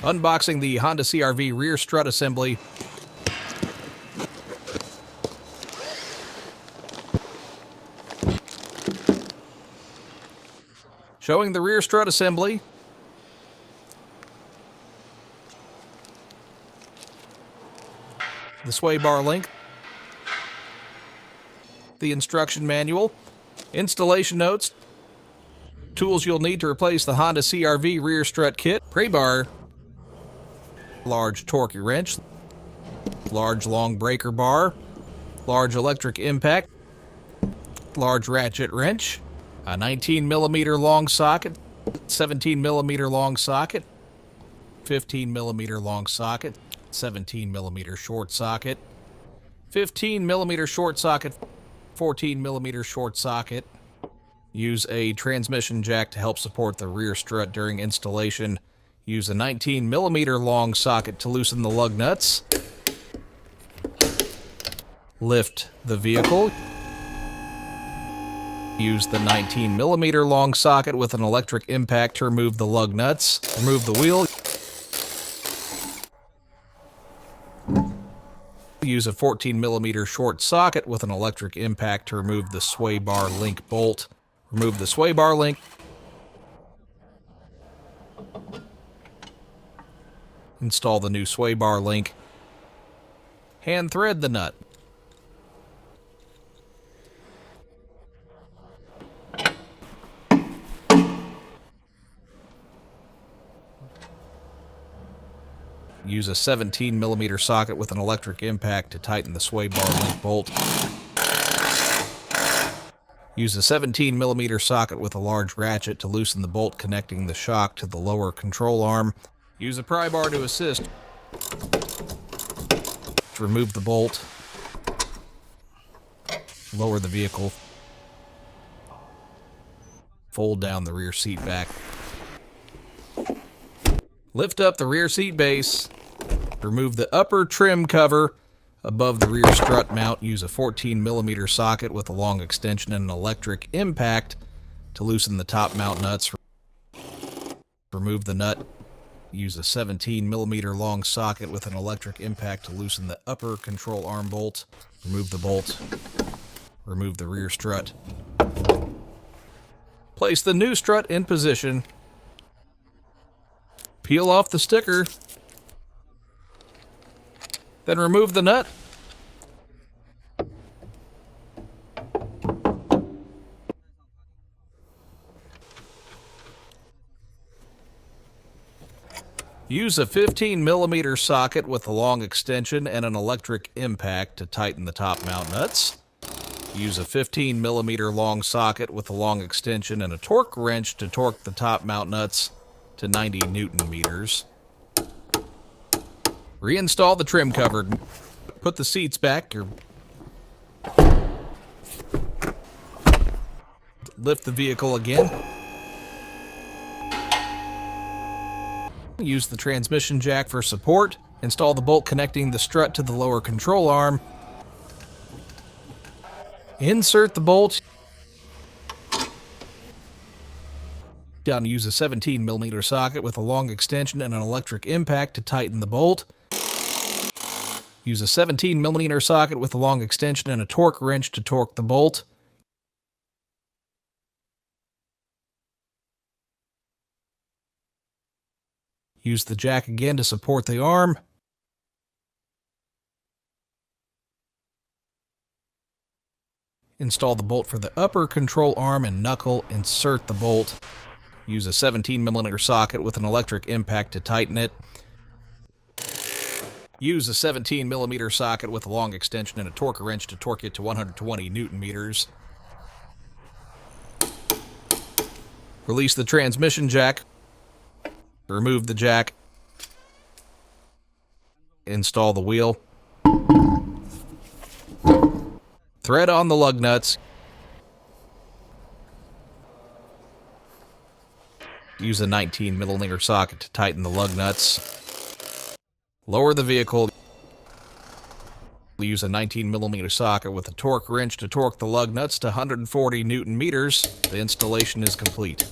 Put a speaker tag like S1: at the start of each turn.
S1: Unboxing the Honda CR-V rear strut assembly. Showing the rear strut assembly. The sway bar link. The instruction manual. Installation notes. Tools you'll need to replace the Honda CR-V rear strut kit. Pray bar. Large torquey wrench. Large long breaker bar. Large electric impact. Large ratchet wrench. A 19mm long socket. 17mm long socket. 15mm long socket. 17mm short socket. 15mm short socket. 14mm short socket. Use a transmission jack to help support the rear strut during installation. Use a 19mm long socket to loosen the lug nuts. Lift the vehicle. Use the 19mm long socket with an electric impact to remove the lug nuts. Remove the wheel. Use a 14mm short socket with an electric impact to remove the sway bar link bolt. Remove the sway bar link. Install the new sway bar link. Hand thread the nut. Use a 17mm socket with an electric impact to tighten the sway bar link bolt. Use a 17mm socket with a large ratchet to loosen the bolt connecting the shock to the lower control arm. Use a pry bar to assist. To remove the bolt. Lower the vehicle. Fold down the rear seat back. Lift up the rear seat base. Remove the upper trim cover above the rear strut mount. Use a 14mm socket with a long extension and an electric impact to loosen the top mount nuts. Remove the nut. Use a 17mm long socket with an electric impact to loosen the upper control arm bolt. Remove the bolt. Remove the rear strut. Place the new strut in position. Peel off the sticker. Then remove the nut. Use a 15mm socket with a long extension and an electric impact to tighten the top mount nuts. Use a 15mm long socket with a long extension and a torque wrench to torque the top mount nuts to 90 Newton meters. Reinstall the trim cover. Put the seats back. Lift the vehicle again. Use the transmission jack for support. Install the bolt connecting the strut to the lower control arm. Insert the bolt. Down, use a 17mm socket with a long extension and an electric impact to tighten the bolt. Use a 17mm socket with a long extension and a torque wrench to torque the bolt. Use the jack again to support the arm. Install the bolt for the upper control arm and knuckle. Insert the bolt. Use a 17mm socket with an electric impact to tighten it. Use a 17mm socket with a long extension and a torque wrench to torque it to 120 Newton meters. Release the transmission jack. Remove the jack. Install the wheel. Thread on the lug nuts. Use a 19mm socket to tighten the lug nuts. Lower the vehicle. Use a 19mm socket with a torque wrench to torque the lug nuts to 140 Newton meters. The installation is complete.